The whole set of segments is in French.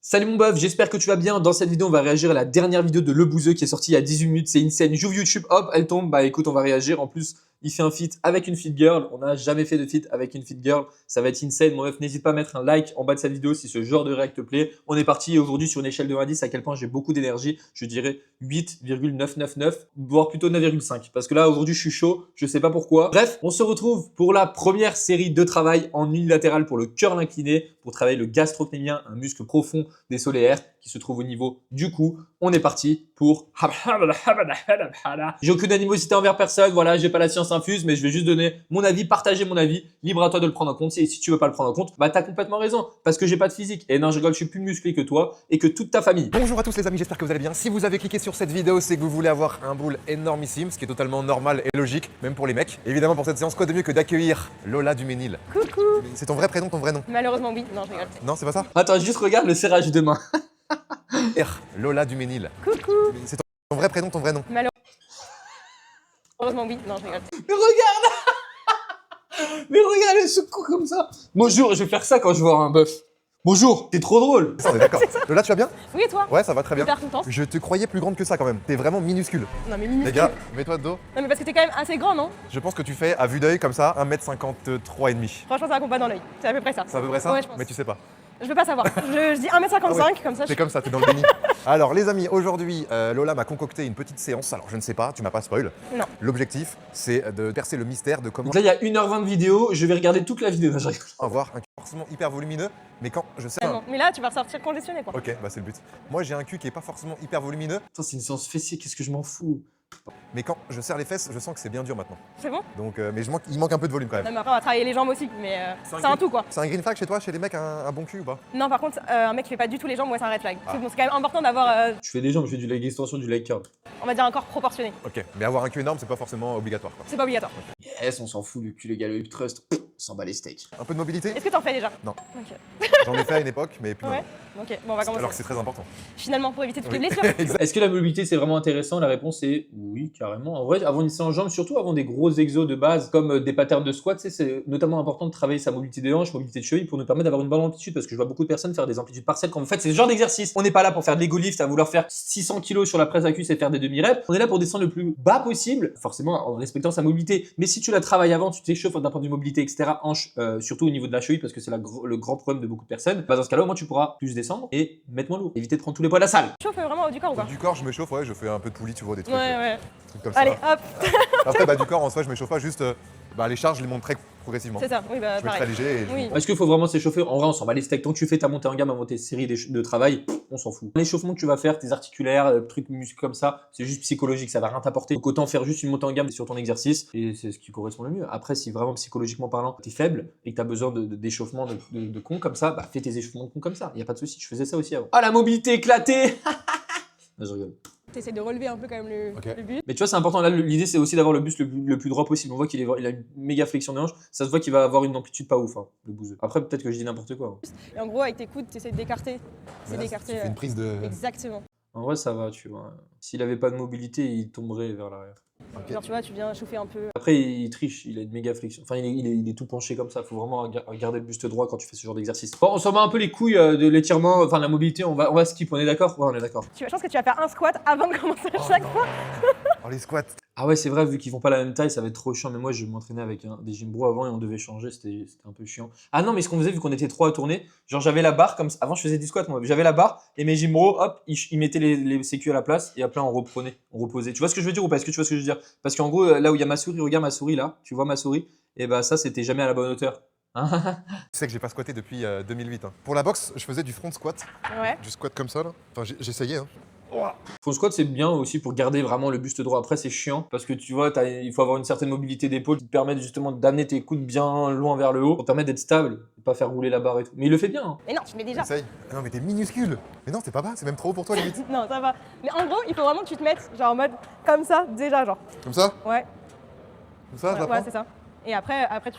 Salut mon bœuf, j'espère que tu vas bien. Dans cette vidéo, on va réagir à la dernière vidéo de Le Bouzeux qui est sortie il y a 18 minutes. C'est insane. J'ouvre YouTube, hop, elle tombe. Bah écoute, on va réagir. En plus, il fait un feat avec une fit girl. On n'a jamais fait de feat avec une fit girl. Ça va être insane. Mon bœuf, n'hésite pas à mettre un like en bas de cette vidéo si ce genre de réact te plaît. On est parti aujourd'hui sur une échelle de 1 à 10 à quel point j'ai beaucoup d'énergie. Je dirais 8,999, voire plutôt 9,5. Parce que là, aujourd'hui, je suis chaud. Je sais pas pourquoi. Bref, on se retrouve pour la première série de travail en unilatéral pour le curl incliné, pour travailler le gastrocnémien, un muscle profond des solaires qui se trouve au niveau du cou. On est parti pour... J'ai aucune animosité envers personne, voilà, j'ai pas la science infuse, mais je vais juste donner mon avis, partager mon avis, libre à toi de le prendre en compte. Et si tu veux pas le prendre en compte, bah t'as complètement raison, parce que j'ai pas de physique. Et non, je rigole, je suis plus musclé que toi et que toute ta famille. Bonjour à tous les amis, j'espère que vous allez bien. Si vous avez cliqué sur cette vidéo, c'est que vous voulez avoir un boule énormissime, ce qui est totalement normal et logique, même pour les mecs. Évidemment, pour cette séance, quoi de mieux que d'accueillir Lola Duménil. Coucou. C'est ton vrai prénom, ton vrai nom? Malheureusement oui, non je rigole. Non, c'est pas ça? Attends, juste regarde le serrage de main. Lola Duménil. Coucou. C'est ton vrai prénom, ton vrai nom? Malheureusement oui, non je rigole. Mais regarde. Mais regarde, elle se court comme ça. Bonjour, je vais faire ça quand je vois un bœuf. Bonjour, t'es trop drôle. Ça, on est d'accord. Lola, tu vas bien? Oui et toi? Ouais, ça va très bien. Hyper contente. Je te croyais plus grande que ça quand même. T'es vraiment minuscule. Non mais Les minuscule. gars, mets-toi de dos. Non mais parce que t'es quand même assez grand non? Je pense que tu fais, à vue d'œil comme ça, 1m53 et demi. Franchement ça va combat dans l'œil. C'est à peu près ça. C'est à peu près ça? Ouais je pense. Mais tu sais pas. Je veux pas savoir. Je dis 1m55 Ah ouais. comme ça. C'est comme ça, t'es dans le déni. Alors les amis, aujourd'hui, Lola m'a concocté une petite séance. Alors je ne sais pas, tu m'as pas spoil. Non. L'objectif, c'est de percer le mystère de comment Donc là, il y a 1h20 de vidéo, je vais regarder toute la vidéo. Non, je rigole. avoir un cul forcément hyper volumineux, mais quand je serre... Non. Mais là tu vas ressortir congestionné quoi. Ok, bah c'est le but. Moi j'ai un cul qui est pas forcément hyper volumineux, Putain, c'est une séance fessier, qu'est-ce que je m'en fous. mais quand je serre les fesses, je sens que c'est bien dur maintenant. C'est bon? Donc, mais il manque un peu de volume quand Non même. mais après on va travailler les jambes aussi, mais c'est un tout quoi. C'est un green flag chez toi, chez les mecs, un bon cul ou pas? Non par contre un mec qui fait pas du tout les jambes, moi c'est un red flag. Ah. Bon, c'est quand même important d'avoir, Je fais des jambes, je fais du leg extension, du leg curl. on va dire un corps proportionné. Ok, mais avoir un cul énorme, c'est pas forcément obligatoire quoi. C'est pas obligatoire. Yes, on s'en fout, le cul, les gars, le hip thrust, on s'en bat les steaks. Un peu de mobilité? Est-ce que t'en fais déjà? Non. Ok. J'en ai fait à une époque, mais plus Ouais. maintenant. Ok, bon on va commencer. Alors que c'est très important. Finalement pour éviter toutes les Oui. blessures. Est-ce que la mobilité c'est vraiment intéressant? La réponse est oui, carrément. En vrai, avant une séance en jambes, surtout avant des gros exos de base comme des patterns de squat, c'est notamment important de travailler sa mobilité des hanches, mobilité de cheville pour nous permettre d'avoir une bonne amplitude parce que je vois beaucoup de personnes faire des amplitudes partielles quand vous faites ce genre d'exercice. On n'est pas là pour faire de l'ego lift, à vouloir faire 600 kg sur la presse à cuisse et faire des demi-reps. On est là pour descendre le plus bas possible, forcément en respectant sa mobilité. Mais si tu la travailles avant, tu t'échauffes d'un point de vue mobilité, etc. Hanches, surtout au niveau de la cheville parce que c'est le grand problème de beaucoup de personnes. Bah, dans ce cas-là, au moins tu pourras plus descendre et mettre moins lourd. Éviter de prendre tous les poids de la salle. Tu chauffes vraiment haut du corps ou pas? Du corps, je me chauffe, ouais, je fais un peu de poulie, tu vois, des trucs, Ouais. trucs comme ça. Allez, hop, Après, bah, du corps, en soi, je m'échauffe pas, juste les charges, je les monte très progressivement. c'est ça. Oui, bah Je mets très pareil. léger et je Oui. monte. Est-ce qu'il faut vraiment s'échauffer? En vrai, on s'en bat les steaks. Tant que tu fais ta montée en gamme avant tes séries de travail, on s'en fout. L'échauffement que tu vas faire, tes articulaires, trucs muscles comme ça, c'est juste psychologique, ça va rien t'apporter. Donc autant faire juste une montée en gamme sur ton exercice et c'est ce qui correspond le mieux. Après, si vraiment psychologiquement parlant, t'es faible et que t'as besoin d'échauffement de con comme ça, bah fais tes échauffements de con comme ça. Y a pas de souci, je faisais ça aussi avant. Ah, la mobilité éclatée. Ah, je rigole. T'essaies de relever un peu quand même le but. Mais tu vois, c'est important. Là, l'idée, c'est aussi d'avoir le buste le plus droit possible. On voit qu'il a une méga flexion des hanches. Ça se voit qu'il va avoir une amplitude pas ouf, hein, le bouseux. Après, peut-être que je dis n'importe quoi. Et en gros, avec tes coudes, t'essaies d'écarter. C'est Là, d'écarter. tu fais une prise de... Exactement. En vrai, ça va, tu vois. S'il avait pas de mobilité, il tomberait vers l'arrière. Ok. Genre, tu vois, tu viens chauffer un peu. Après, il triche, il a une méga flexion. Enfin, il est tout penché comme ça. Faut vraiment garder le buste droit quand tu fais ce genre d'exercice. Bon, on s'en bat un peu les couilles de l'étirement, enfin, la mobilité. On va skip, on est d'accord? Ouais, on est d'accord. Je pense que tu vas faire un squat avant de commencer à chaque fois. Oh, les squats. Ah ouais, c'est vrai, vu qu'ils font pas la même taille, ça va être trop chiant. Mais moi, je m'entraînais avec des gym bros avant et on devait changer. C'était un peu chiant. Ah non, mais ce qu'on faisait, vu qu'on était trois à tourner, genre j'avais la barre comme ça. Avant, je faisais du squat, moi. J'avais la barre et mes gym bros, hop, ils mettaient les sécu à la place et après, on reprenait, on reposait. Tu vois ce que je veux dire ou pas? Est-ce que tu vois ce que je veux dire? Parce qu'en gros, là où il y a ma souris, regarde ma souris là. Tu vois ma souris? Et bah, ça, c'était jamais à la bonne hauteur. Tu sais que j'ai pas squatté depuis 2008. Hein. Pour la boxe, je faisais du front squat. Ouais. Du squat comme ça, là. Enfin, j'essayais, hein. Front squat, c'est bien aussi pour garder vraiment le buste droit. Après, c'est chiant parce que tu vois, il faut avoir une certaine mobilité d'épaule qui te permet justement d'amener tes coudes bien loin vers le haut pour te permettre d'être stable et pas faire rouler la barre et tout. Mais il le fait bien. Hein. Mais non, tu mets déjà. Essaye. Ah non, mais t'es minuscule. Mais non, c'est pas bas, c'est même trop haut pour toi, limite. Non, ça va. Mais en gros, il faut vraiment que tu te mettes genre en mode comme ça, déjà, genre. Comme ça? Ouais. Comme ça, je la Ouais, prends? c'est ça. Et après tu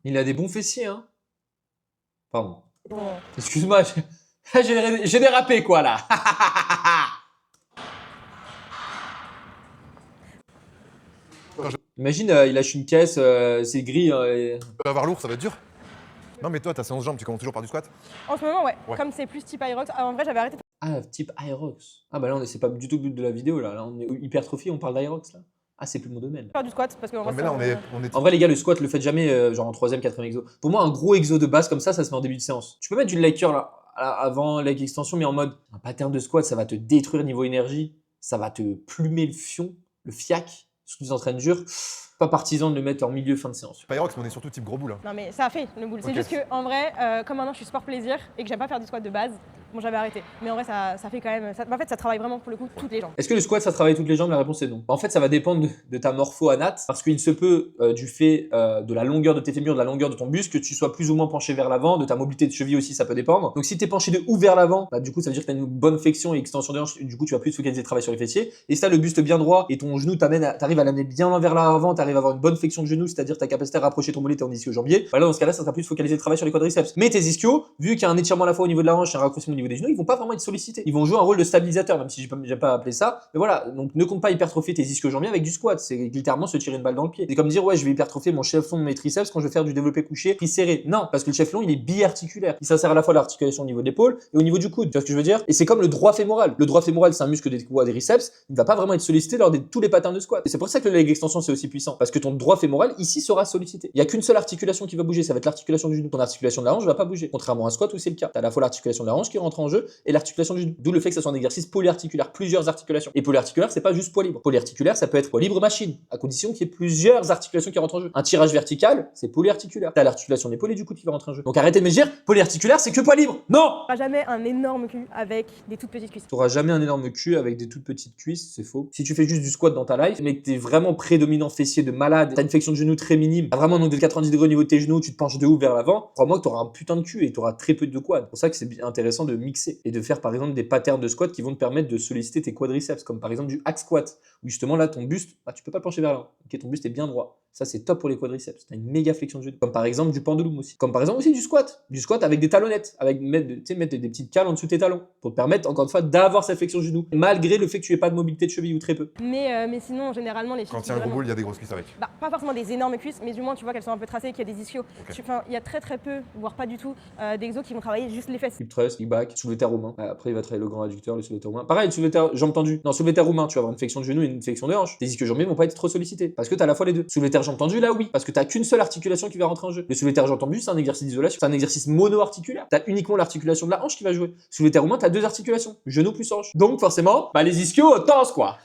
Il a des bons fessiers, hein. Pardon. bon. Excuse-moi, j'ai dérapé quoi là. Imagine, il lâche une caisse, c'est gris. Avoir lourd, ça va être dur. Non, mais toi, t'as 11 jambes, tu commences toujours par du squat? En ce moment, ouais. Ouais. Comme c'est plus type Aerox. En vrai, j'avais arrêté de Ah, type Aerox. Ah bah là, c'est pas du tout le but de la vidéo, là. Là, on est hypertrophie, on parle d'Aerox, là. Ah, c'est plus mon domaine. faire du squat parce que en Ouais, vrai, mais là, ça- on est. En vrai, les gars, le squat, le faites jamais genre en 3ème, 4ème exo. Pour moi, un gros exo de base comme ça se met en début de séance. Tu peux mettre une leg curl là, avant leg extension, mais en mode un pattern de squat, ça va te détruire niveau énergie, ça va te plumer le fion, le fiac, surtout si tu entraînes dur. Pas partisan de le mettre en milieu fin de séance. Pyrox, mais on est surtout type gros boule. Hein. Non mais ça a fait le boule. C'est Ok. juste que en vrai, comme maintenant je suis sport plaisir et que j'aime pas faire du squat de base, bon j'avais arrêté. Mais en vrai ça fait quand même. En fait ça travaille vraiment pour le coup toutes les jambes. Est-ce que le squat, ça travaille toutes les jambes? La réponse est non. En fait, ça va dépendre de ta morpho anat, parce qu'il se peut, du fait de la longueur de tes fémurs, de la longueur de ton buste, que tu sois plus ou moins penché vers l'avant, de ta mobilité de cheville aussi, ça peut dépendre. Donc si tu es penché de ouf vers l'avant, bah, du coup, ça veut dire que tu as une bonne flexion et extension de hanche, du coup, tu vas plus te focaliser le travail sur les fessiers. Et si tu as le buste bien droit et ton genou t'arrive à l'amener bien vers l'avant, tu arrives à avoir une bonne flexion de genou, c'est-à-dire ta capacité à rapprocher ton mollet, ton ischio-jambier, bah là, dans ce cas-là, ça sera plus focaliser le travail sur les quadriceps. Mais tes ischios, vu qu'il y a un étirement à la fois au niveau de la hanche et un raccourcissement au niveau des genoux, ils vont pas vraiment être sollicités. Ils vont jouer un rôle de stabilisateur, même si j'aime pas appeler ça. Mais voilà, donc ne compte pas hypertrophier tes ischio-jambiers avec du squat. C'est littéralement se tirer une balle dans le pied. C'est comme dire, ouais, je vais hypertrophier mon chef long de mes triceps quand je vais faire du développé couché, pris serré. Non, parce que le chef long, il est biarticulaire. Il s'insère à la fois l'articulation au niveau de l'épaule et au niveau du coude. Tu vois ce que je veux dire? Et c'est comme le droit fémoral. Le droit fémoral, c'est un muscle des quadriceps. Il ne va pas vraiment être sollicité lors de tous les patterns de squat. Et c'est pour ça que le leg extension, c'est aussi puissant. Parce que ton droit fémoral, ici, sera sollicité. Il y a qu'une seule articulation qui va bouger. Ça va être l'articulation du genou. Ton articulation de la hanche va pas bouger. Contrairement à un squat où c'est le cas. T'as à la fois l'articulation de la hanche qui rentre en jeu et l'articulation du genou. D'où le fait que ça soit un exercice polyarticulaire. Plusieurs articulations. Et polyarticulaire, c'est pas juste poids libre. Polyarticulaire, ça peut être poids libre machine, à condition qu'il y ait plusieurs articulations qui rentrent en jeu. Un tirage vertical, c'est polyarticulaire. T'as l'articulation de l'épaule et du coude qui va rentrer en jeu. Donc arrêtez de me dire, polyarticulaire, c'est que poids libre. Non! Pas jamais un énorme cul avec des toutes petites cuisses. T'auras jamais un énorme cul avec des toutes petites cuisses, c'est faux. Si tu fais juste du squat dans ta life, mais que t'es vraiment prédominant fessier de malade, t'as une flexion de genou très minime, t'as vraiment un angle de 90 degrés au niveau de tes genoux, tu te penches de ouf vers l'avant, crois-moi que t'auras un putain de cul et t'auras très peu de quad. C'est pour ça que c'est intéressant de mixer et de faire par exemple des patterns de squat qui vont te permettre de solliciter tes quadriceps, comme par exemple du hack squat, où justement là ton buste, bah, tu peux pas le pencher vers l'avant. Ok, ton buste est bien droit. Ça c'est top pour les quadriceps. T'as une méga flexion de genou. Comme par exemple du pendulum aussi. Comme par exemple aussi du squat. Du squat avec des talonnettes, avec mettre des petites cales en dessous de tes talons, pour te permettre encore une fois d'avoir cette flexion de genou, malgré le fait que tu aies pas de mobilité de cheville ou très peu. Mais sinon, généralement, les filles. Quand qui il y a un gros vraiment- boule, il y a des grosses cuisses avec. Bah, pas forcément des énormes cuisses, mais du moins tu vois qu'elles sont un peu tracées, qu'il y a des ischios. Ok. Enfin, il y a très peu, voire pas du tout, d'exos qui vont travailler juste les fesses. Hip thrust, hip back, soulevé terre romain. Après, il va travailler le grand adducteur, le soulevé terre romain. Pareil, le soulevé terre, jambes tendues. Non, soulevé terre romain, tu vas avoir une flexion de genou et une flexion de hanche. Tes ischio-jambiers vont pas être trop sollicités parce que t'as à la fois les deux. Soulevé terre, jambes tendues, là oui, parce que t'as qu'une seule articulation qui va rentrer en jeu. Le soulevé terre, jambes tendues, c'est un exercice d'isolation. C'est un exercice mono-articulaire. T'as uniquement l'articulation de la hanche qui va jouer. Soulevé terre romain, t'as deux articulations, genou plus hanche. Donc, forcément, bah, les ischios, tense quoi.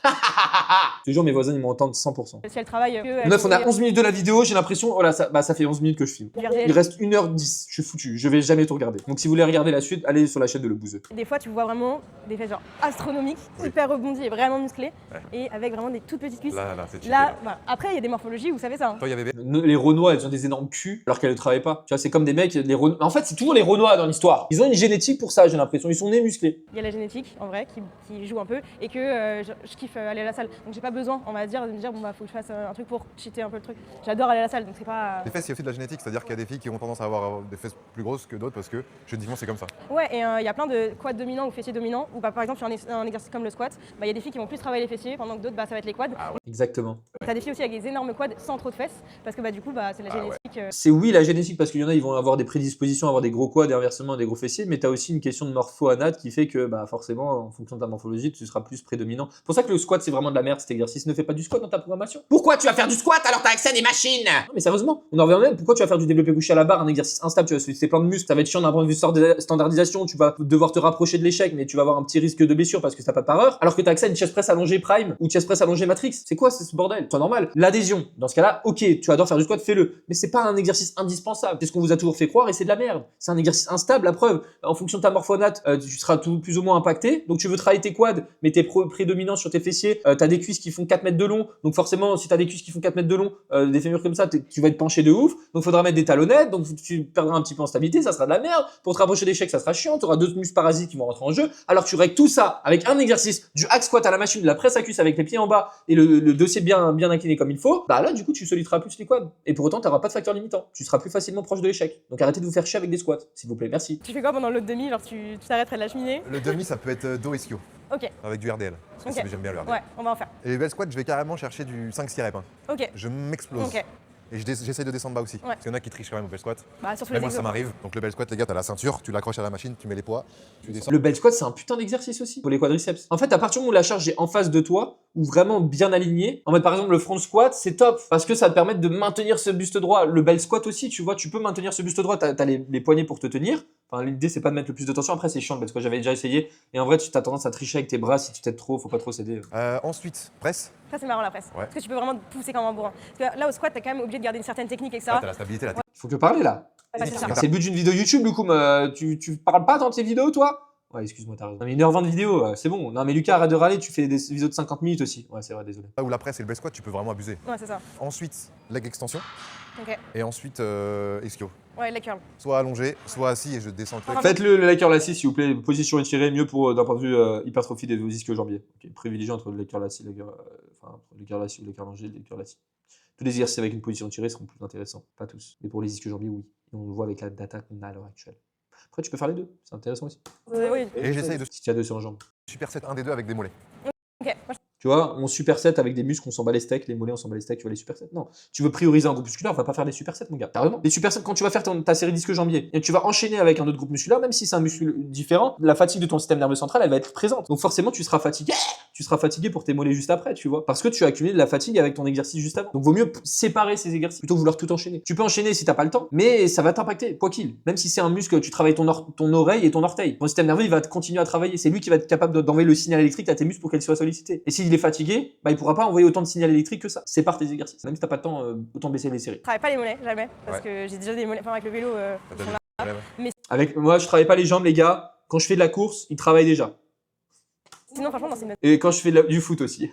Toujours mes voisins, ils m'entendent 100%. Si elles travaillent. Meuf, on a 11 minutes de la vidéo, j'ai l'impression, voilà, ça fait 11 minutes que je filme. Il reste 1h10, je suis foutu, je vais jamais tout regarder. Donc si vous voulez regarder la suite, allez sur la chaîne de Le Bouzeux. Des fois, tu vois vraiment des fesses genre astronomiques, hyper rebondies et vraiment musclées, et avec vraiment des toutes petites cuisses. Là, c'est cheaté, Là, là. voilà. Après, il y a des morphologies, vous savez ça. Hein. Toi, il y avait. Les Renois, elles ont des énormes culs alors qu'elles ne travaillent pas. Tu vois, c'est comme des mecs, les Renois. En fait, c'est toujours les Renois dans l'histoire. Ils ont une génétique pour ça, j'ai l'impression. Ils sont nés musclés. Il y a la génétique, en vrai, qui joue un peu, et que je kiffe aller à la salle. Donc j'ai pas besoin, on va dire, de me dire, bon bah faut que je fasse un truc pour cheater un peu le truc. J'adore aller à la salle, donc c'est pas. Les fesses, il y a aussi de la génétique, c'est-à-dire qu'il y a des filles qui ont tendance à avoir des fesses plus grosses que d'autres parce que génétiquement c'est comme ça. Ouais, et il y a plein de quads dominants ou fessiers dominants, où bah, par exemple, sur un exercice comme le squat, bah, il y a des filles qui vont plus travailler les fessiers, pendant que d'autres, bah, ça va être les quads. Exactement. T'as des filles aussi avec des énormes quads sans trop de fesses, parce que bah, du coup, bah, c'est la génétique. C'est oui la génétique parce qu'il y en a, ils vont avoir des prédispositions à avoir des gros quads et inversement des gros fessiers, mais tu as aussi une question de morpho-anat qui fait que bah, forcément, en fonction de ta morphologie, tu seras plus prédominant. C'est pour ça que le squat, c'est vraiment de la merde cet exercice. Ne fais pas du squat dans ta programmation. Pourquoi tu vas faire du squat alors t'as accès à des machines? Non, mais sérieusement, on en revient même. Pourquoi tu vas faire du développé couché à la barre, un exercice instable, tu vas solliciter plein de muscles, ça va être chiant d'un point de vue standardisation, tu vas devoir te rapprocher de l'échec, mais tu vas avoir un petit risque de blessure parce que t'as pas de pareur, alors que t'as accès à une chest press allongée prime ou chest press allongée matrix. C'est quoi ce bordel? C'est normal. L'adhésion, dans ce cas-là, ok, tu adores faire du squat, fais-le. Mais c'est pas un exercice indispensable. C'est ce qu'on vous a toujours fait croire et c'est de la merde. C'est un exercice instable, la preuve. En fonction de ta morphonate, tu seras plus ou moins impacté. Donc tu veux travailler tes quads, mais t'es prédominant sur tes fessiers. T'as des cuisses qui font 4 mètres de long. Donc forcément, si t'as des cuisses qui font 4 mètres de long, des fémurs comme ça, tu vas être penché de ouf. Donc faudra mettre des talonnettes. Donc tu perdras un petit peu en stabilité, ça sera de la merde. Pour te rapprocher d'échecs, ça sera chiant. Tu auras d'autres muscles parasites qui vont rentrer en jeu. Alors tu règles tout ça avec un exercice, du hack squat à la machine, de la presse à cuisse avec les pieds en bas et le dossier bien incliné comme il faut. Bah là, du coup, tu solliciteras plus les quads. Et pour autant, tu n'auras pas de facteur limitant. Tu seras plus facilement proche de l'échec. Donc arrêtez de vous faire chier avec des squats, s'il vous plaît. Merci. Tu fais quoi pendant l'autre demi? Genre tu t'arrêtes près de la cheminée? Le demi, ça peut être dos ischio Ok, avec du RDL. Parce que Ok. j'aime bien le RDL. ouais, on va en faire. Et les belles squats, je vais carrément chercher du 5-6 reps. Hein. Ok, Je m'explose. ok. Et j'essaye de descendre bas aussi. Ouais. Parce qu'il y en a qui trichent quand même au bel squat. Bah, surtout Mais les moi, ça exos. m'arrive. Donc le bel squat, les gars, t'as la ceinture, tu l'accroches à la machine, tu mets les poids, tu descends. Le bel squat, c'est un putain d'exercice aussi pour les quadriceps. En fait, à partir du moment où la charge est en face de toi, ou vraiment bien alignée, en fait, par exemple, le front squat, c'est top parce que ça te permet de maintenir ce buste droit. Le bel squat aussi, tu vois, tu peux maintenir ce buste droit. T'as les poignets pour te tenir. Enfin, l'idée, c'est pas de mettre le plus de tension. Après, c'est chiant le bel squat. J'avais déjà essayé. Et en vrai, tu as tendance à tricher avec tes bras si tu t'aides trop. Faut pas trop céder. Ensuite, presse. Ça, c'est marrant la presse. Ouais. Parce que tu peux vraiment te pousser comme un bourrin. Parce que là, au squat, t'es quand même obligé de garder une certaine technique, etc. Ah, t'as la stabilité, la technique. Faut que parler là. Ouais, c'est ça. C'est le but d'une vidéo YouTube, du coup. Mais tu parles pas dans tes vidéos, toi? Ouais, excuse-moi, t'as raison. Non, mais 1h20 de vidéo, c'est bon. Non, mais Lucas, arrête de râler, tu fais des vidéos de 50 minutes aussi. Ouais, c'est vrai, désolé. Là où la presse et le bel squat, tu peux vraiment abuser. Ouais, c'est ça. Ensuite, leg extension. Ok. Et ensuite, ischio. Ouais, les curls. Soit allongé, soit assis et je descends le truc. Faites-le leg curl assis, s'il vous plaît. Position étirée, mieux pour d'un point de vue hypertrophie des ischio-jambiers. Ok, privilégiez entre le leg curl assis, enfin, le curl assis ou le curl allongé, le curl assis. Tous les exercices avec une position étirée seront plus intéressants. Pas tous. Mais pour les ischio-jambiers, oui. Et on le voit avec la data qu'on a à l'heure actuelle. Après, tu peux faire les deux. C'est intéressant aussi. Oui. Et j'essaye de Si tu as deux sur en jambes. superset un des deux avec des mollets. Ok. Moi, Tu vois, on superset avec des muscles, on s'en bat les steaks, les mollets, on s'en bat les steaks, tu vois, les supersets. Non. Tu veux prioriser un groupe musculaire, on va pas faire des supersets, mon gars. Carrément. Les supersets, quand tu vas faire ta série disque-jambier, et tu vas enchaîner avec un autre groupe musculaire, même si c'est un muscle différent, la fatigue de ton système nerveux central, elle va être présente. Donc forcément, tu seras fatigué. Tu seras fatigué pour tes mollets juste après, tu vois. Parce que tu as accumulé de la fatigue avec ton exercice juste avant. Donc vaut mieux séparer ces exercices plutôt que vouloir tout enchaîner. Tu peux enchaîner si t'as pas le temps, mais ça va t'impacter, quoi qu'il. Même si c'est un muscle, tu travailles ton oreille et ton orteil. Ton système nerveux, il va continuer à travailler. C'est lui qui va être capable d'envoyer le signal électrique à tes muscles pour qu'ils soient sollicités. Et s'il est fatigué, bah, il pourra pas envoyer autant de signal électrique que ça. Sépare tes exercices. Même si t'as pas de temps, autant baisser les séries. je travaille pas les mollets, jamais. Parce Ouais. que j'ai déjà des mollets. Enfin, avec le vélo, T'as ils sont vu là. Ouais. Avec moi, je travaille pas les jambes, les gars. Quand je fais de la course, ils travaillent déjà. Sinon, franchement, non, c'est une. Et quand je fais du foot aussi.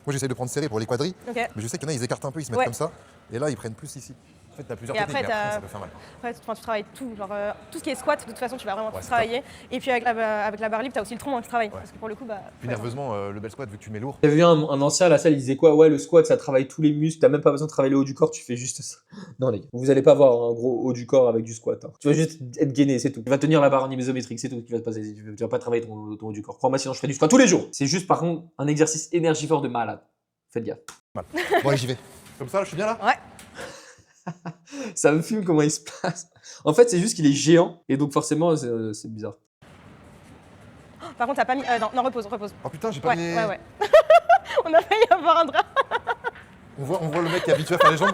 Moi, j'essaye de prendre serré pour les quadris, Ok. mais je sais qu'il y en a, ils écartent un peu, ils se mettent Ouais. comme ça. Et là, ils prennent plus ici. En fait, t'as plusieurs Et techniques, après, mais après, t'as- ça peut faire mal. Après, tu travailles tout. Genre, tout ce qui est squat, de toute façon, tu vas vraiment Ouais, tout c'est travailler. Et puis, avec la barre libre, t'as aussi le tronc qui travaille. Ouais. Parce que pour le coup, bah. Puis ouais. nerveusement, le bel squat, vu que tu mets lourd. J'avais vu un ancien à la salle, il disait quoi? Ouais, le squat, ça travaille tous les muscles. T'as même pas besoin de travailler le haut du corps, tu fais juste ça. Non, les gars, vous allez pas avoir un gros haut du corps avec du squat. Hein. Tu vas juste être gainé, c'est tout. Tu vas tenir la barre en isométrique, c'est tout qui va te passer. Tu vas pas travailler ton haut du corps. Crois-moi, sinon je ferais du squat tous les jours. C'est juste, par contre, un exercice énergivore de malade. Faites gaffe. Bon, allez, j'y vais. Comme ça, je suis bien là? Ouais. Ça me fume comment il se place. En fait, c'est juste qu'il est géant et donc forcément, c'est bizarre. Par contre, t'as pas mis. Non, repose. Oh putain, j'ai pas Ouais, mis. ouais. On a failli avoir un drap. On voit le mec qui est habitué à faire les jambes.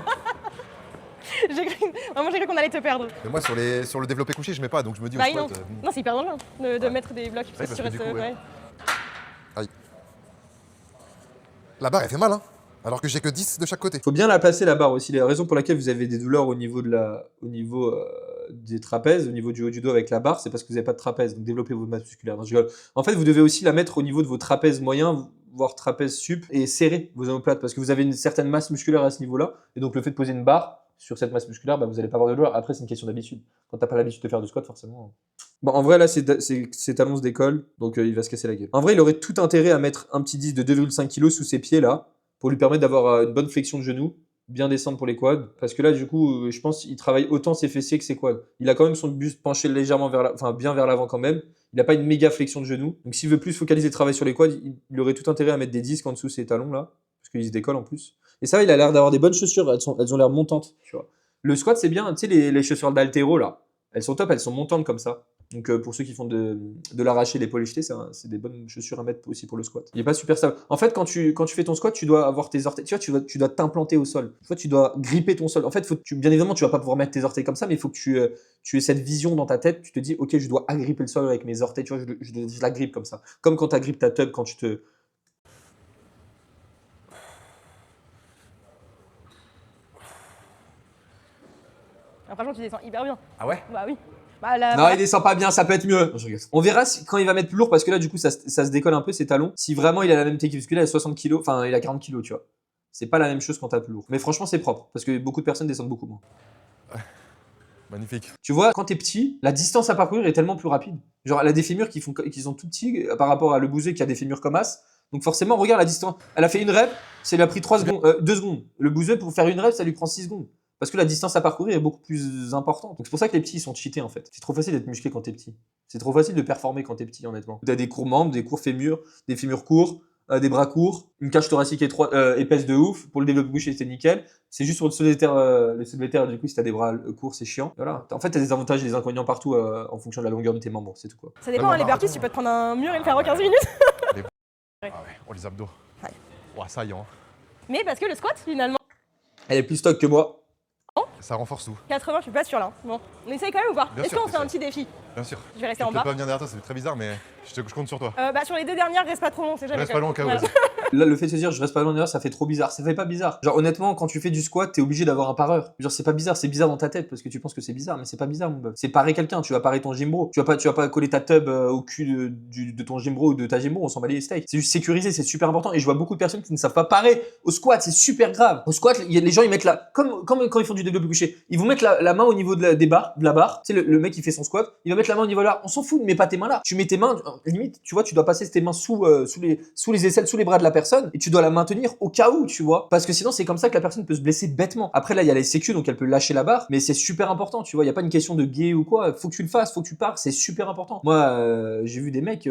Vraiment, j'ai cru qu'on allait te perdre. Mais moi, sur le développé couché, je mets pas, donc je me dis au Bah, squat. non. Non, c'est hyper dangereux de Ouais. mettre des blocs. parce tu que du restes, coup, ouais. ouais. La barre, elle fait mal, hein. Alors que j'ai que 10 de chaque côté. Faut bien la placer la barre aussi. La raison pour laquelle vous avez des douleurs au niveau des trapèzes, au niveau du haut du dos avec la barre, c'est parce que vous n'avez pas de trapèze. Donc développez votre masse musculaire. Non, je rigole. En fait, vous devez aussi la mettre au niveau de vos trapèzes moyens, voire trapèzes sup, et serrer vos omoplates parce que vous avez une certaine masse musculaire à ce niveau-là. Et donc le fait de poser une barre sur cette masse musculaire, bah, vous n'allez pas avoir de douleur. Après, c'est une question d'habitude. Quand t'as pas l'habitude de faire du squat, forcément. Bon, en vrai, là, ses talons se décollent, donc il va se casser la gueule. En vrai, il aurait tout intérêt à mettre un petit disque de 2,5 kg sous ses pieds, là, pour lui permettre d'avoir une bonne flexion de genou, bien descendre pour les quads. Parce que là, du coup, je pense qu'il travaille autant ses fessiers que ses quads. Il a quand même son buste penché légèrement bien vers l'avant quand même. Il n'a pas une méga flexion de genou. Donc s'il veut plus focaliser le travail sur les quads, il aurait tout intérêt à mettre des disques en dessous ses talons, là, parce qu'ils se décollent en plus. Et ça, il a l'air d'avoir des bonnes chaussures, elles ont l'air montantes, tu vois. Le squat, c'est bien, tu sais, les chaussures d'haltéro, là, elles sont top, elles sont montantes comme ça. Donc pour ceux qui font de l'arraché, l'épaule jetée, c'est des bonnes chaussures à mettre aussi pour le squat. Il est pas super stable. En fait, quand tu fais ton squat, tu dois avoir tes orteils. Tu dois t'implanter au sol. Tu vois, tu dois gripper ton sol. En fait, bien évidemment, tu vas pas pouvoir mettre tes orteils comme ça, mais il faut que tu aies cette vision dans ta tête. Tu te dis, ok, je dois agripper le sol avec mes orteils. Tu vois, je la grippe comme ça. Comme quand tu agrippes ta tub quand tu te. Ah, franchement, tu descends hyper bien. Ah ouais? Bah oui. Bah, la Non, barre- il descend pas bien, ça peut être mieux. Non, je rigole. On verra quand il va mettre plus lourd parce que là, du coup, ça se décolle un peu ses talons. Si vraiment il a la même technique musculaire, il a 60 kg, enfin, il a 40 kg, tu vois. C'est pas la même chose quand t'as plus lourd. Mais franchement, c'est propre parce que beaucoup de personnes descendent beaucoup moins. Magnifique. Tu vois, quand t'es petit, la distance à parcourir est tellement plus rapide. Genre, elle a des fémurs qui sont tout petits par rapport à le bouseux qui a des fémurs comme As. Donc forcément, regarde la distance. Elle a fait une rep, ça lui a pris 3 secondes, 2 secondes. Le bouseux, pour faire une rep, ça lui prend 6 secondes. Parce que la distance à parcourir est beaucoup plus importante. Donc c'est pour ça que les petits ils sont cheatés en fait. C'est trop facile d'être musclé quand t'es petit. C'est trop facile de performer quand t'es petit honnêtement. T'as des courts membres, des courts fémurs, des fémurs courts, des bras courts, une cage thoracique épaisse de ouf. Pour le développé couché, c'était nickel. C'est juste sur le soulevé de terre, du coup, si t'as des bras courts, c'est chiant. Voilà. En fait, t'as des avantages et des inconvénients partout en fonction de la longueur de tes membres, c'est tout quoi. Ça dépend, hein, les burpees, tu peux te prendre un mur et le faire en 15 minutes. Ah ouais, oh les abdos. Ouais. Ouah, ça y est, hein. Mais parce que le squat, finalement, Elle est plus stock que moi. Ça renforce tout. 80, je suis pas sûre là. Bon, on essaye quand même ou pas? Bien Est-ce sûr, qu'on fait un t'essayes. petit défi? Bien sûr. Je vais rester Je en peux bas. pas venir derrière toi, c'est très bizarre, mais je compte sur toi. Bah, sur les 2 dernières, reste pas trop long, c'est jamais. Reste pas long au cas où, Voilà. vas-y. Là, le fait de se dire je reste pas loin derrière, ça fait trop bizarre. Ça fait pas bizarre. Genre, honnêtement, quand tu fais du squat, t'es obligé d'avoir un pareur. Genre, c'est pas bizarre, c'est bizarre dans ta tête parce que tu penses que c'est bizarre, mais c'est pas bizarre, mon bœuf. C'est parer quelqu'un, tu vas parer ton gym bro. Tu vas pas coller ta tub au cul de ton gym bro ou de ta gym bro, on s'en bat les steaks. C'est juste sécurisé, c'est super important. Et je vois beaucoup de personnes qui ne savent pas parer au squat, c'est super grave. Au squat, les gens ils mettent comme quand ils font du développé couché, ils vont mettre la main au niveau de la barre. Tu sais, le mec qui fait son squat, il va mettre la main au niveau là. On s'en fout, mais pas tes mains là. Tu mets tes mains, limite, tu vois, tu dois passer tes mains sous les aisselles, sous les bras de la personne, et tu dois la maintenir au cas où, tu vois. Parce que sinon, c'est comme ça que la personne peut se blesser bêtement. Après, là, il y a les sécu, donc elle peut lâcher la barre, mais c'est super important, tu vois. Il y a pas une question de gay ou quoi. Faut que tu le fasses, faut que tu pars, c'est super important. Moi, j'ai vu des mecs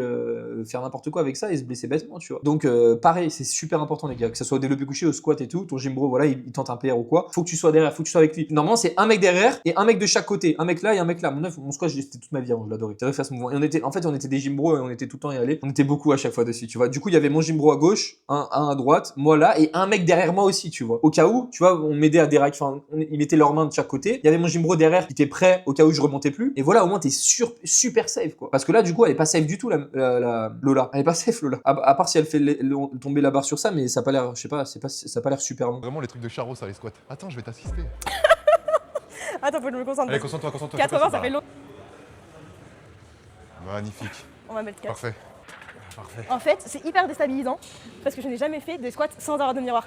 faire n'importe quoi avec ça et se blesser bêtement, tu vois. Donc, pareil, c'est super important, les gars. Que ça soit au développé couché, au squat et tout, ton gym bro, voilà, il tente un PR ou quoi. Faut que tu sois derrière, faut que tu sois avec lui. Normalement, c'est un mec derrière et un mec de chaque côté. Un mec là et un mec là. Mon squat, c'était toute ma vie, hein, je l'adorais. J'adorais faire ce mouvement. Et on était des gym bros et on était tout le temps y aller. On était beaucoup à chaque fois dessus, tu vois. Du coup, il y avait mon gym bro à gauche, un à droite, moi là, et un mec derrière moi aussi, tu vois. Au cas où, tu vois, on m'aidait à déraquer, enfin, ils mettaient leurs mains de chaque côté. Il y avait mon gym bro derrière qui était prêt au cas où je remontais plus. Et voilà, au moins, t'es super safe, quoi. Parce que là, du coup, elle est pas safe du tout, la Lola. Elle est pas safe, Lola. À part si elle fait tomber la barre sur ça, mais ça a pas l'air, je sais pas, ça a pas l'air super long. Vraiment les trucs de Charo, ça, les squats. Attends, je vais t'assister. Attends, faut que je me concentre. Allez, concentre-toi, concentre-toi. 80, ça fait long. Magnifique. On va mettre 4. Parfait. Parfait. En fait, c'est hyper déstabilisant parce que je n'ai jamais fait des squats sans avoir de miroir.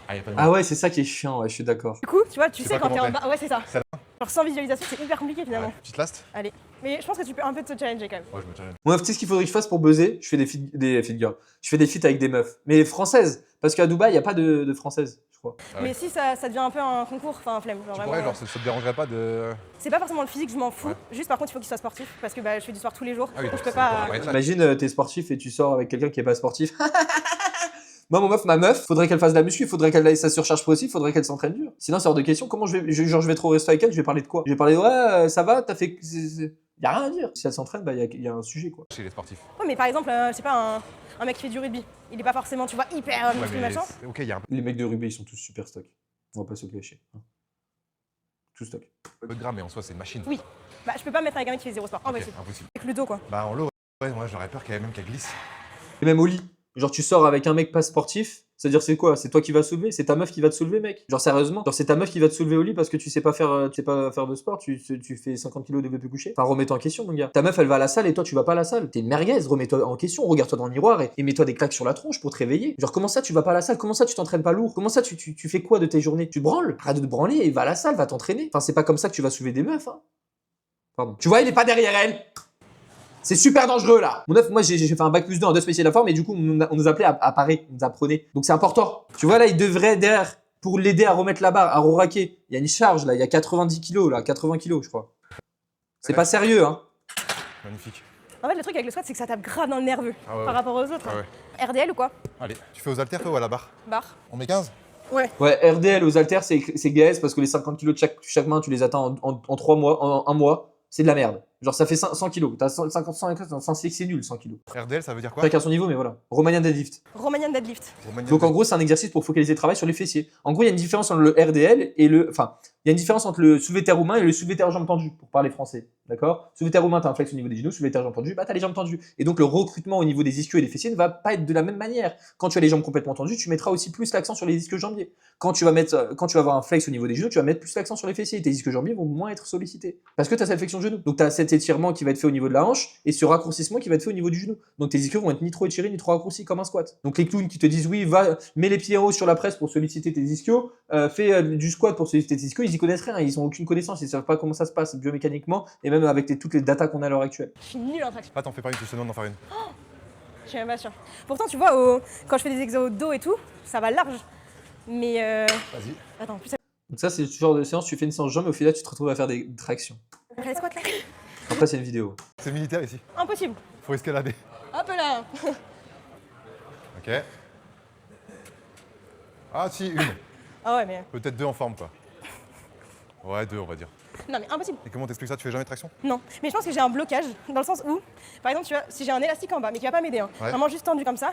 Ah, y a pas de Ah ouais, c'est ça qui est chiant, ouais, je suis d'accord. Du coup, tu vois, tu Je sais sais pas quand t'es comment en bas. Ouais, c'est ça. Celle-là. Genre sans visualisation, c'est hyper compliqué finalement. Ouais. Petite last. Allez. Mais je pense que tu peux un peu te challenger quand même. Ouais, je me challenge. Moi, tu sais ce qu'il faudrait que je fasse pour buzzer? Je fais des feed girls. Je fais des feats avec des meufs. Mais françaises. Parce qu'à Dubaï, il n'y a pas de françaises, je crois. Ah ouais. Mais si ça devient un peu un concours, enfin un flemme. Genre, Tu vraiment, pourrais, genre, ça te dérangerait pas de. c'est pas forcément le physique, je m'en fous. Ouais. Juste par contre, il faut qu'il soit sportif parce que bah, je fais du sport tous les jours. Ah oui, donc je donc peux c'est pas. ouais. Imagine, t'es sportif et tu sors avec quelqu'un qui est pas sportif. Moi, ma meuf, faudrait qu'elle fasse de la muscu, faudrait qu'elle ait sa surcharge progressive, faudrait qu'elle s'entraîne dur. Sinon, c'est hors de question. Comment je vais trop au resto avec elle, je vais parler de quoi? Je vais parler de ouais, ça va, t'as fait. Y a rien à dire. Si elle s'entraîne, bah y a un sujet, quoi. Chez les sportifs. Ouais, mais par exemple, je sais pas, un mec qui fait du rugby, il est pas forcément, tu vois, hyper Ouais, musclé mais machin. ok, il y a un Les mecs de rugby, ils sont tous super stock. On va pas se le cacher. Hein. Tout stock. peu de gras, mais en soi, c'est une machine. Oui. Bah, je peux pas me mettre avec un mec qui fait zéro sport. Ok, Impossible. impossible. Avec le dos, quoi. Bah, en low, ouais, moi, j'aurais peur qu'elle glisse. Et même au lit. Genre, tu sors avec un mec pas sportif, c'est-à-dire c'est quoi? C'est toi qui vas soulever? C'est ta meuf qui va te soulever, mec? Genre, sérieusement? Genre, c'est ta meuf qui va te soulever au lit parce que tu sais pas faire de sport, tu fais 50 kilos de développé couché? Enfin, remets-toi en question, mon gars. Ta meuf, elle va à la salle et toi, tu vas pas à la salle. T'es une merguez, remets-toi en question, regarde-toi dans le miroir et mets-toi des claques sur la tronche pour te réveiller. Genre, comment ça, tu vas pas à la salle? Comment ça, tu t'entraînes pas lourd? Comment ça, tu fais quoi de tes journées? Tu te branles? Arrête de te branler et va à la salle, va t'entraîner. Enfin, c'est pas comme ça que tu vas soulever des meufs, hein. Pardon. Tu vois, il est pas derrière elle. C'est super dangereux là. Mon neuf, moi j'ai fait un bac+2 en 2 spécial de la forme et du coup on nous appelait à parer, on nous apprenait. Donc c'est important. Tu vois là, il devrait derrière pour l'aider à remettre la barre, à re-raquer. Il y a une charge là, il y a 90 kilos là, 80 kilos je crois. C'est pas sérieux hein. Magnifique. En fait, le truc avec le squat, c'est que ça tape grave dans le nerveux Ah ouais, par rapport aux autres. Ah ouais. RDL ou quoi? Allez, tu fais aux haltères toi ou à la barre? Barre. On met 15? Ouais. Ouais, RDL aux haltères c'est gaze parce que les 50 kilos de chaque main tu les atteins en 3 mois, en 1 mois. C'est de la merde. Genre ça fait 100 kilos. T'as 100 c'est nul 100 kilos. RDL, ça veut dire quoi? Chacun à son niveau mais voilà. Romanian deadlift. Romanian deadlift. Donc en gros, c'est un exercice pour focaliser le travail sur les fessiers. En gros, il y a une différence entre le RDL et le... Enfin, il y a une différence entre le soulevé de terre roumain et le soulevé de terre jambes tendues, pour parler français. D'accord? Soulevé de terre roumain, t'as un flex au niveau des genoux, soulevé de terre jambes tendues, bah t'as les jambes tendues. Et donc le recrutement au niveau des ischios et des fessiers ne va pas être de la même manière. Quand tu as les jambes complètement tendues, tu mettras aussi plus l'accent sur les ischios jambiers. Quand tu vas avoir un flex au niveau des genoux, tu vas mettre plus l'accent sur les fessiers. Tes ischios jambiers vont moins être sollicités. Parce que tu as cette flexion de genou. Donc tu as cet étirement qui va être fait au niveau de la hanche et ce raccourcissement qui va être fait au niveau du genou. Donc tes ischios vont être ni trop étirés ni trop raccourcis comme un squat. Donc les clowns qui te disent oui, mets les pieds en haut sur la presse pour solliciter tes ischios, fais du squat pour solliciter tes ischios, ils y connaissent rien, ils ont aucune connaissance, ils savent pas comment ça se passe biomécaniquement et même avec toutes les datas qu'on a à l'heure actuelle. Je suis nulle en traction. Ah, t'en fais pas une, tu te demandes d'en faire une. Je suis même pas sûre. Pourtant, tu vois, quand je fais des exos au dos et tout, ça va large. Mais Vas-y. attends, plus Donc ça c'est le genre de séance, tu fais une séance jambes et au final tu te retrouves à faire des tractions. les squats là. Après c'est une vidéo. C'est militaire ici. Impossible. Faut escalader. Hop là. Ok. Ah si, une. Ah ouais, mais Peut-être 2 en forme, quoi. Ouais, 2, on va dire. non, mais impossible. Et comment t'expliques ça? Tu fais jamais de traction? Non, mais je pense que j'ai un blocage dans le sens où, par exemple, tu vois, si j'ai un élastique en bas, mais qui va pas m'aider, hein, Ouais. vraiment juste tendu comme ça,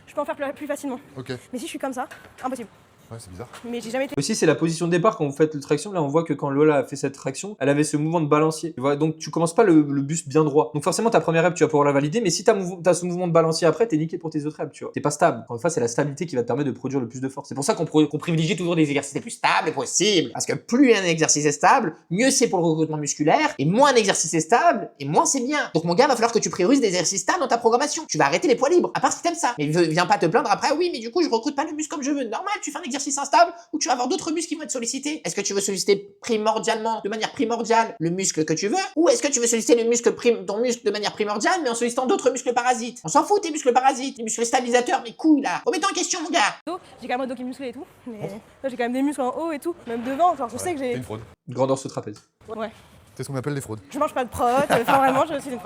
je peux en faire plus facilement. Ok. Mais si je suis comme ça, impossible. Ouais, c'est bizarre. Mais j'ai jamais été. Aussi, c'est la position de départ quand vous faites le traction. Là, on voit que quand Lola a fait cette traction, elle avait ce mouvement de balancier. Tu vois, donc tu commences pas le buste bien droit. Donc forcément, ta première rep, tu vas pouvoir la valider. Mais si t'as ce mouvement de balancier après, t'es niqué pour tes autres reps, tu vois. T'es pas stable. Encore une fois, c'est la stabilité qui va te permettre de produire le plus de force. C'est pour ça qu'on privilégie toujours des exercices les plus stables possibles. Parce que plus un exercice est stable, mieux c'est pour le recrutement musculaire. Et moins un exercice est stable, et moins c'est bien. Donc mon gars, va falloir que tu priorises des exercices stables dans ta programmation. Tu vas arrêter les poids libres, à part si t'aimes ça. Mais viens pas te plaindre après, oui, mais du coup, je recrute pas le muscle comme je veux. Normal, tu fais un exercice instable où tu vas avoir d'autres muscles qui vont être sollicités. Est-ce que tu veux solliciter primordialement, de manière primordiale, le muscle que tu veux? Ou est-ce que tu veux solliciter ton muscle de manière primordiale, mais en sollicitant d'autres muscles parasites? On s'en fout, tes muscles parasites, les muscles stabilisateurs, mes couilles là. Remets-toi en question, mon gars. J'ai quand même un dos qui est musclé et tout, mais là, j'ai quand même des muscles en haut et tout, même devant. Genre, je sais que T'es j'ai. une fraude. Grandeur sous trapèze. Ouais. C'est ce qu'on appelle des fraudes. Je mange pas de prot, enfin vraiment, je suis une.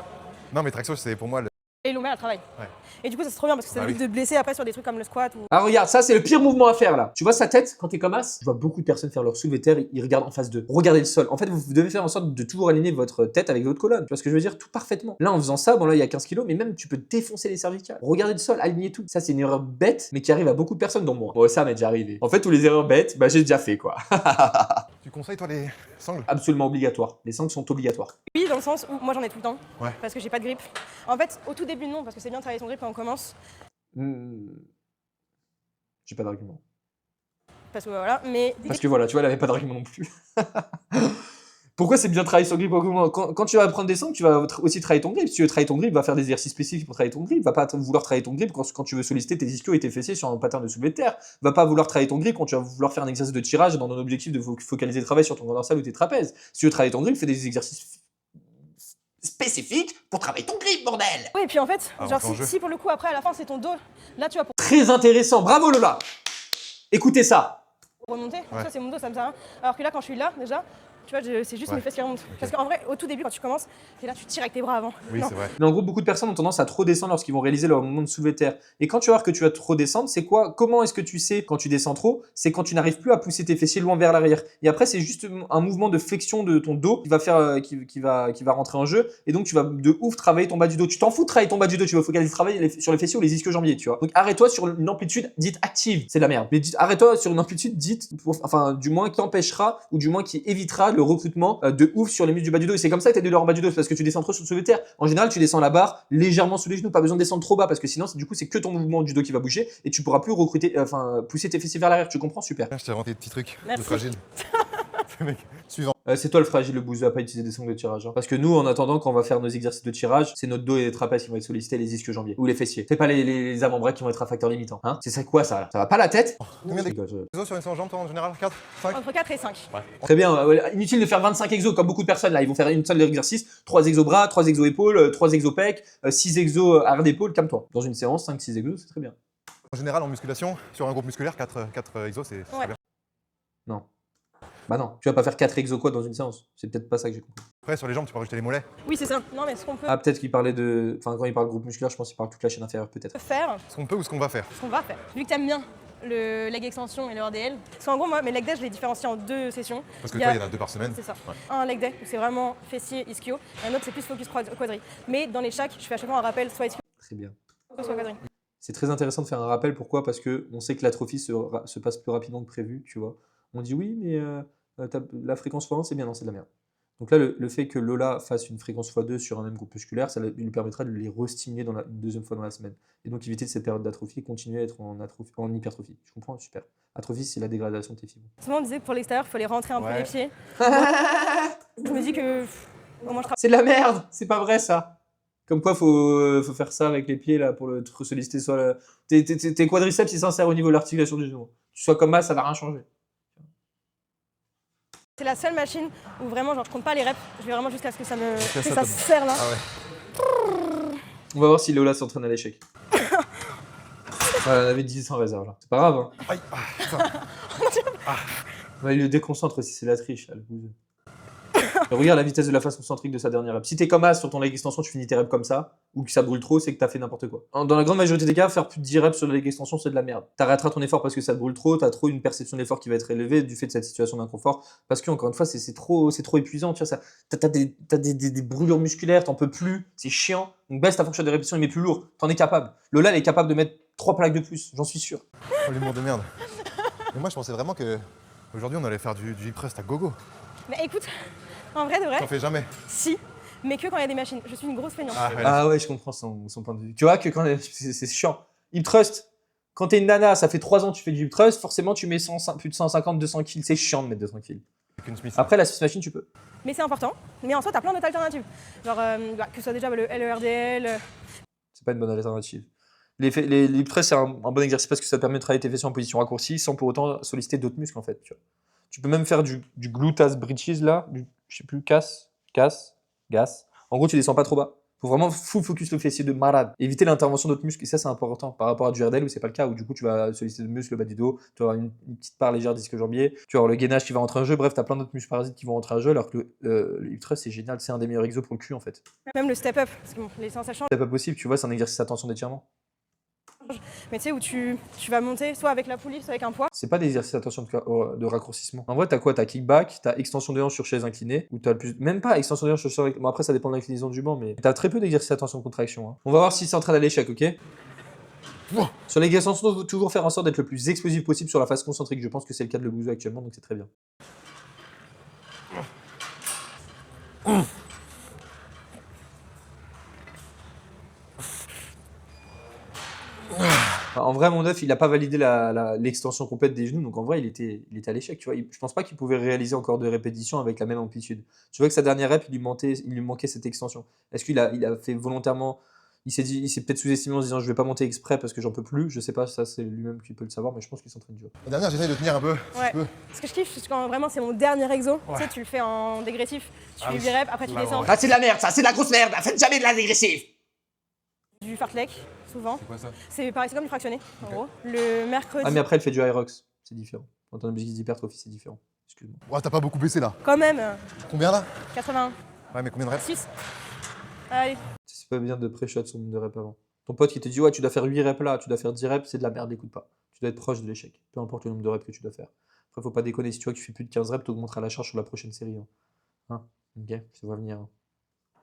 Non, mais traction, c'est pour moi Et lombaire, elle travaille. Ouais. Et du coup, ça c'est trop bien parce que ça Ah évite oui. de blesser après sur des trucs comme le squat ou. Ah regarde, ça c'est le pire mouvement à faire là. Tu vois sa tête quand t'es comme as? Je vois beaucoup de personnes faire leur soulevé de terre, ils regardent en face d'eux. Regardez le sol. En fait, vous devez faire en sorte de toujours aligner votre tête avec votre colonne. Tu vois ce que je veux dire? Tout parfaitement. Là en faisant ça, bon là il y a 15 kilos, mais même tu peux défoncer les cervicales. Regardez le sol, aligner tout. Ça c'est une erreur bête, mais qui arrive à beaucoup de personnes dont moi. Bon ça m'est déjà arrivé. En fait, tous les erreurs bêtes, bah j'ai déjà fait quoi. Tu conseilles, toi, les sangles? Absolument obligatoire. Les sangles sont obligatoires. Oui, dans le sens où moi j'en ai tout le temps. Ouais. Parce que j'ai pas de grippe. En fait, au tout début, non, parce que c'est bien de travailler son grip quand on commence. J'ai pas d'argument. Parce que voilà, mais. Parce que voilà, tu vois, elle avait pas d'argument non plus. Pourquoi c'est bien de travailler son grip? Quand tu vas prendre des sangles, tu vas aussi travailler ton grip. Si tu veux travailler ton grip, va faire des exercices spécifiques pour travailler ton grip. Va pas vouloir travailler ton grip quand tu veux solliciter tes ischios et tes fessiers sur un pattern de soulevé de terre. Va pas vouloir travailler ton grip quand tu vas vouloir faire un exercice de tirage dans un objectif de focaliser le travail sur ton grand dorsal ou tes trapèzes. Si tu veux travailler ton grip, fais des exercices Spécifique pour travailler ton grip, bordel. Oui, et puis en fait, Ah, genre on fait en jeu. si pour le coup après à la fin c'est ton dos, là tu vas pour très intéressant. Bravo Lola. Écoutez ça. remonter. Ouais. Ça c'est mon dos, ça me sert à rien. Alors que là quand je suis là déjà, tu vois, c'est juste Ouais. mes fesses qui remontent. Parce qu'en vrai, au tout début quand tu commences, t'es là, tu tires avec tes bras avant. Oui, Non. c'est vrai. Mais en gros, beaucoup de personnes ont tendance à trop descendre lorsqu'ils vont réaliser leur mouvement de soulevé de terre. Et quand tu vas voir que tu vas trop descendre, c'est quoi? Comment est-ce que tu sais quand tu descends trop? C'est quand tu n'arrives plus à pousser tes fessiers loin vers l'arrière. Et après, c'est juste un mouvement de flexion de ton dos qui va faire, qui va rentrer en jeu. Et donc, tu vas de ouf travailler ton bas du dos. Tu t'en fous de travailler ton bas du dos. Tu vas focaliser travailler sur les fessiers ou les ischio-jambiers, tu vois. Donc, arrête-toi sur une amplitude dite active. C'est de la merde. Mais arrête-toi sur une amplitude dite, enfin, du moins qui empêchera ou du moins qui évitera le recrutement de ouf sur les muscles du bas du dos. Et c'est comme ça que tu as des douleurs en bas du dos, parce que tu descends trop sur le soulevé de terre. En général, tu descends la barre légèrement sous les genoux, pas besoin de descendre trop bas, parce que sinon, du coup, c'est que ton mouvement du dos qui va bouger et tu pourras plus pousser tes fessiers vers l'arrière. Tu comprends? Super. Je t'ai inventé des petits trucs Merci. de fragile. Mec, suivant. C'est toi le fragile, le bouseux, à pas utiliser des sangles de tirage. Hein. Parce que nous, en attendant, quand on va faire nos exercices de tirage, c'est notre dos et les trapèzes qui vont être sollicités, les ischio-jambiers ou les fessiers. C'est pas les avant-bras qui vont être un facteur limitant. Hein, c'est ça quoi ça là? Ça va pas la tête? Combien d'exos sur une séance jambes, toi, en général? 4, 5? Entre 4 et 5. Très bien, inutile de faire 25 exos comme beaucoup de personnes là. Ils vont faire une seule exercice, 3 exos bras, 3 exos épaules, 3 exos pecs, 6 exos arrière d'épaule, calme-toi. Dans une séance, 5-6 exos, c'est très bien. En général, en musculation, sur un groupe musculaire, 4 exos, c'est très Ouais. bien. Non. Bah non, tu vas pas faire 4 exos quoi dans une séance. C'est peut-être pas ça que j'ai compris. Après, sur les jambes, tu peux rajouter les mollets. Oui, c'est ça. Non, mais ce qu'on peut Ah, peut-être qu'il parlait de. Enfin, quand il parle groupe musculaire, je pense qu'il parle toute la chaîne inférieure, peut-être. faire, Ce qu'on peut ou ce qu'on va faire. ce qu'on va faire. Vu que t'aimes bien le leg extension et le RDL, parce qu'en gros, moi, mes leg day, je les différencie en 2 sessions. Parce que Il y toi, a- il y en a 2 par semaine. C'est ça. Ouais. Un leg day où c'est vraiment fessier, ischio, et un autre c'est plus focus quadri. Mais dans les chaque, je fais à chaque fois un rappel soit ischio, Très bien. soit quadri. C'est très intéressant de faire un rappel. Pourquoi? Parce que on sait que l'atrophie se passe plus rapidement que prévu, tu vois. On dit oui, mais la fréquence x1, c'est bien, non, c'est de la merde. Donc là, le fait que Lola fasse une fréquence x2 sur un même groupe musculaire, ça lui permettra de les re-stimuler une deuxième fois dans la semaine. Et donc éviter cette période d'atrophie et continuer à être en hypertrophie. Tu comprends? Super. Atrophie, c'est la dégradation de tes fibres. Souvent on disait que pour l'extérieur, il fallait rentrer un peu Ouais. les pieds. Je me dis que au moins je travaille. C'est de la merde! C'est pas vrai ça! Comme quoi, faut faire ça avec les pieds là pour le solliciter. Soit tes quadriceps, ils s'insèrent au niveau de l'articulation du genou. Tu sois comme ça, ça va rien changer. C'est la seule machine où vraiment genre, je compte pas les reps, je vais vraiment jusqu'à ce que ça me ça, que ça t'as- se serre là. Ah ouais. On va voir si Lola s'entraîne à l'échec. Voilà, elle avait 10 en réserve là. C'est pas grave. Hein. Aïe, ah, putain. Ouais, il le déconcentre si c'est la triche, là, le bouseux. Et regarde la vitesse de la phase concentrique de sa dernière rep. Si t'es comme As sur ton leg extension, tu finis tes reps comme ça, ou que ça brûle trop, c'est que t'as fait n'importe quoi. Dans la grande majorité des cas, faire plus de 10 reps sur la leg extension, c'est de la merde. T'arrêteras ton effort parce que ça te brûle trop, t'as trop une perception de l'effort qui va être élevée du fait de cette situation d'inconfort, parce que, encore une fois, c'est trop épuisant, tu vois, ça. T'as des brûlures musculaires, t'en peux plus, c'est chiant. Donc baisse ta fonction de répétition, il met plus lourd, t'en es capable. Lola, elle est capable de mettre 3 plaques de plus, j'en suis sûr. Oh, l'humour de merde. Mais moi, je pensais vraiment que aujourd'hui, on allait faire du hip thrust à gogo. Mais écoute, en vrai de vrai, T'en fais jamais. si, mais que quand il y a des machines. Je suis une grosse feignante. Ah ouais, je comprends son point de vue. Tu vois que quand c'est chiant. Hip thrust, quand t'es une nana, ça fait 3 ans que tu fais du hip thrust, forcément tu mets plus de 150, 200 kills. C'est chiant de mettre 200 kills. Avec une Smith. Après, la Smith Machine, tu peux. Mais c'est important. Mais en soi, t'as plein d'autres alternatives. Genre, que ce soit déjà le LERDL. C'est pas une bonne alternative. Les hip thrust, c'est un bon exercice parce que ça te permet de travailler tes fessiers en position raccourcie sans pour autant solliciter d'autres muscles en fait. Tu vois. Tu peux même faire du gluteus bridges là, je sais plus, gas. En gros, tu descends pas trop bas. Faut vraiment full focus le fessier de malade. Éviter l'intervention d'autres muscles, et ça c'est important par rapport à du RDL où c'est pas le cas, où du coup tu vas solliciter le muscle, le bas du dos, tu vas avoir une petite part légère disque jambier, tu vas avoir le gainage qui va rentrer en jeu, bref, t'as plein d'autres muscles parasites qui vont rentrer en jeu, alors que le hip thrust c'est génial, c'est un des meilleurs exos pour le cul en fait. Même le step up. Parce que bon, les sensations. C'est pas possible, tu vois, c'est un exercice à tension d'étirement. Mais tu sais, où tu vas monter soit avec la poulie, soit avec un poids. C'est pas des exercices à tension de raccourcissement. En vrai, t'as quoi? T'as kickback, t'as extension de hanche sur chaise inclinée, ou t'as le plus. Même pas extension de hanche sur chaise. Bon, après, ça dépend de l'inclinaison du banc, mais t'as très peu d'exercices à tension de contraction. Hein. On va voir si c'est en train d'aller l'échec, ok? Sur les extensions, il faut toujours faire en sorte d'être le plus explosif possible sur la phase concentrique. Je pense que c'est le cas de le bouseux actuellement, donc c'est très bien. En vrai, mon œuf, il a pas validé l'extension complète des genoux, donc en vrai, il était à l'échec. Tu vois, je pense pas qu'il pouvait réaliser encore 2 répétitions avec la même amplitude. Tu vois que sa dernière rep, il lui manquait cette extension. Est-ce qu'il a fait volontairement? Il s'est peut-être sous-estimé en se disant je vais pas monter exprès parce que j'en peux plus. Je sais pas, ça c'est lui-même qui peut le savoir, mais je pense qu'il s'entraîne dur. La dernière, j'essaye de tenir un peu. Ouais. Ce que je kiffe, c'est quand vraiment c'est mon dernier exo. Tu sais, tu le fais en dégressif. Tu fais 8 reps, après tu descends. Ah, c'est de la merde, ça, c'est de la grosse merde. Faites jamais de la dégressive. Du fartlek, souvent. C'est quoi ça? C'est pareil, c'est comme du fractionné, en gros. Le mercredi. Ah, mais après, elle fait du Hyrox. C'est différent. Quand on a objectif d'hypertrophie, c'est différent. Excuse-moi. Ouais, t'as pas beaucoup baissé là. Quand même, Combien là? 81. Ouais, mais combien de reps? 6. Allez. C'est pas bien de pré-shot son nombre de reps avant. Ton pote qui te dit ouais, tu dois faire 8 reps là, tu dois faire 10 reps, c'est de la merde, écoute pas. Tu dois être proche de l'échec. Peu importe le nombre de reps que tu dois faire. Après, faut pas déconner. Si tu vois que tu fais plus de 15 reps, tu augmenteras la charge sur la prochaine série. Hein. Ok, ça va venir. Hein.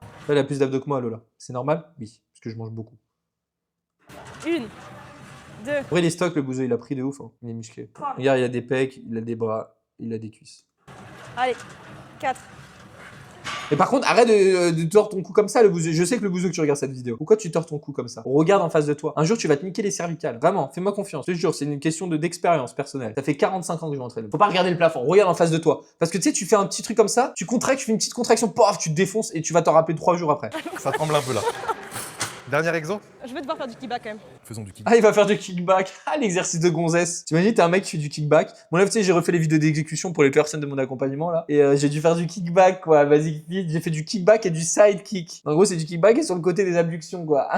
Là, elle a plus d'abdos que moi, Lola. C'est normal? Oui, parce que je mange beaucoup. 1, 2. Après, les stocks, le bouseux, il a pris de ouf. Hein. Il est musclé. Regarde, il a des pecs, il a des bras, il a des cuisses. Allez, 4. Mais par contre, arrête de tordre ton cou comme ça, le bouseux. Je sais que le bouseux que tu regardes cette vidéo. Pourquoi tu tords ton cou comme ça? Regarde en face de toi. Un jour, tu vas te niquer les cervicales. Vraiment, fais-moi confiance. Je te jure, c'est une question d'expérience personnelle. Ça fait 45 ans que je m'entraîne. Faut pas regarder le plafond. Regarde en face de toi. Parce que tu sais, tu fais un petit truc comme ça, tu contractes, tu fais une petite contraction, paf, tu te défonces et tu vas t'en rappeler 3 jours après. Ça tremble un peu là. Dernier exo? Je veux te voir faire du kickback quand même. Faisons du kick. Ah, il va faire du kickback. Ah, l'exercice de gonzesse. T'imagines, t'es un mec qui fait du kickback. Bon, là, tu sais, j'ai refait les vidéos d'exécution pour les personnes de mon accompagnement, là. Et j'ai dû faire du kickback, quoi. Vas-y, vite. J'ai fait du kickback et du side kick. En gros, c'est du kickback et sur le côté des abductions, quoi.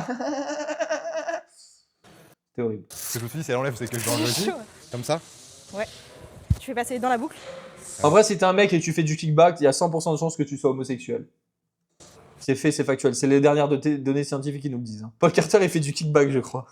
C'est horrible. Ce que je me suis dit, si elle enlève, c'est que je dois enlever aussi. Chaud. Comme ça. Ouais. Tu fais passer dans la boucle. En vrai, si t'es un mec et tu fais du kickback, il y a 100% de chances que tu sois homosexuel. C'est fait, c'est factuel. C'est les dernières données scientifiques qui nous le disent. Hein. Paul Carter, il fait du kickback, je crois.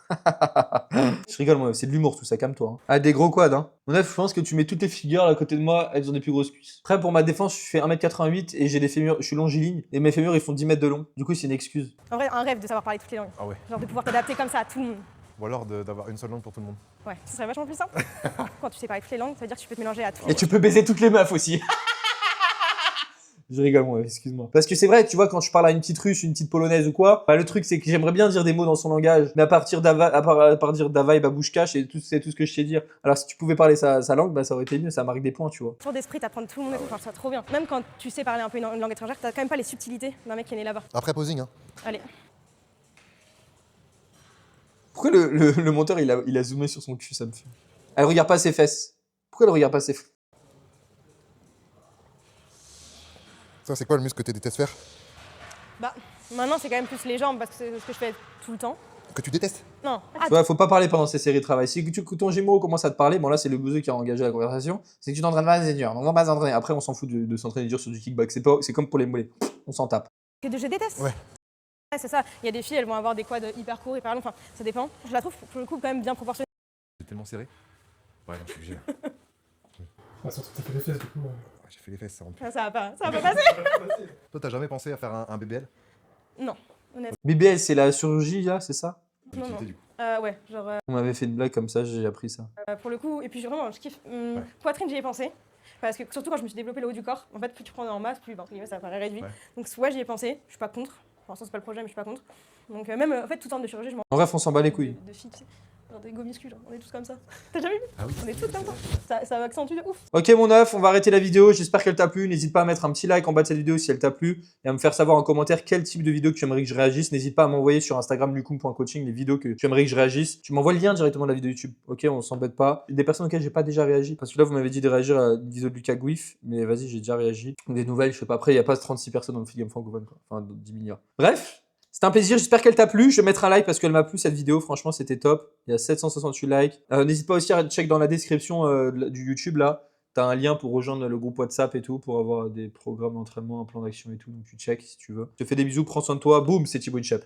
Je rigole, moi. C'est de l'humour, tout ça. Calme-toi. Hein. Ah, des gros quads, hein. Mon œuf, je pense que tu mets toutes les figures à côté de moi, elles ont des plus grosses cuisses. Après, pour ma défense, je fais 1m88 et j'ai des fémurs, je suis longiligne. Et mes fémurs, ils font 10 mètres de long. Du coup, c'est une excuse. En vrai, un rêve de savoir parler toutes les langues. Ah ouais. Genre de pouvoir t'adapter comme ça à tout le monde. Ou alors d'avoir une seule langue pour tout le monde. Ouais, ce serait vachement plus simple. Quand tu sais parler toutes les langues, ça veut dire que tu peux te mélanger à tout. Et tu peux baiser toutes les meufs aussi. Je rigole, moi, excuse-moi. Parce que c'est vrai, tu vois, quand je parle à une petite russe, une petite polonaise ou quoi, bah, le truc, c'est que j'aimerais bien dire des mots dans son langage, mais à partir d'Ava et babouchka, c'est tout ce que je sais dire. Alors, si tu pouvais parler sa langue, bah, ça aurait été mieux, ça marque des points, tu vois. Tour d'esprit, t'apprends tout le monde et tout, enfin, c'est trop bien. Même quand tu sais parler un peu une langue étrangère, t'as quand même pas les subtilités d'un mec qui est né là-bas. Après posing, hein. Allez. Pourquoi le monteur, il a zoomé sur son cul, ça me fait. Elle regarde pas ses fesses. Pourquoi elle regarde pas ses fesses? Ça, c'est quoi le muscle que tu détestes faire? Bah, maintenant, c'est quand même plus les jambes parce que c'est ce que je fais tout le temps. Que tu détestes. Non. Tu vois, faut pas parler pendant ces séries de travail. Si ton Gémeaux commence à te parler, bon là c'est le bouseux qui a engagé la conversation, c'est que tu t'entraînes pas assez dur. Donc on va pas s'entraîner. Après on s'en fout de s'entraîner dur sur du kickbox. C'est comme pour les mollets. On s'en tape. Que je déteste. Ouais. Ouais, c'est ça. Il y a des filles, elles vont avoir des quads hyper courts, hyper longs. Enfin, ça dépend. Je la trouve pour le coup quand même bien proportionnée. C'est tellement serré. Ouais, non, je suis obligé. Ah, surtout que t'as fait les fesses, du coup. Ouais, j'ai fait les fesses, ça rentre plus. Ça va pas passer. Toi, t'as jamais pensé à faire un BBL? Non, honnêtement. BBL c'est la chirurgie là, c'est ça? Non, Utilité, non. du coup. Ouais, genre On m'avait fait une blague comme ça, j'ai appris ça. pour le coup. Et puis vraiment, je kiffe. Ouais. Poitrine, j'y ai pensé. Parce que surtout quand je me suis développé le haut du corps, en fait, plus tu prends en masse, plus ça paraît réduit. Ouais. Donc, ouais, j'y ai pensé. Je suis pas contre. Pour l'instant, c'est pas le projet, mais je suis pas contre. Donc, même en fait, toute forme de chirurgie, je m'en En bref, on s'en bat les couilles. de filles, tu sais. Genre des go muscu, genre. On est tous comme ça. T'as jamais vu? Ah oui. On est tous comme ça. Ça accentue de ouf. Ok mon œuf, on va arrêter la vidéo, j'espère qu'elle t'a plu, n'hésite pas à mettre un petit like en bas de cette vidéo si elle t'a plu et à me faire savoir en commentaire quel type de vidéo que tu aimerais que je réagisse, n'hésite pas à m'envoyer sur Instagram lucum.coaching les vidéos que tu aimerais que je réagisse, tu m'envoies le lien directement de la vidéo YouTube, ok, on s'embête pas, des personnes auxquelles j'ai pas déjà réagi, parce que là vous m'avez dit de réagir à une vidéo de Lucas Gouif, mais vas-y j'ai déjà réagi, des nouvelles, je sais pas, après il y a pas 36 personnes dans le Fit Game francophone quoi, enfin 10 milliards. Bref, c'était un plaisir, j'espère qu'elle t'a plu. Je vais mettre un like parce qu'elle m'a plu cette vidéo. Franchement, c'était top. Il y a 768 likes. N'hésite pas aussi à check dans la description du YouTube là. T'as un lien pour rejoindre le groupe WhatsApp et tout pour avoir des programmes d'entraînement, un plan d'action et tout. Donc tu check si tu veux. Je te fais des bisous, prends soin de toi. Boum, c'est Thibaut Inchep.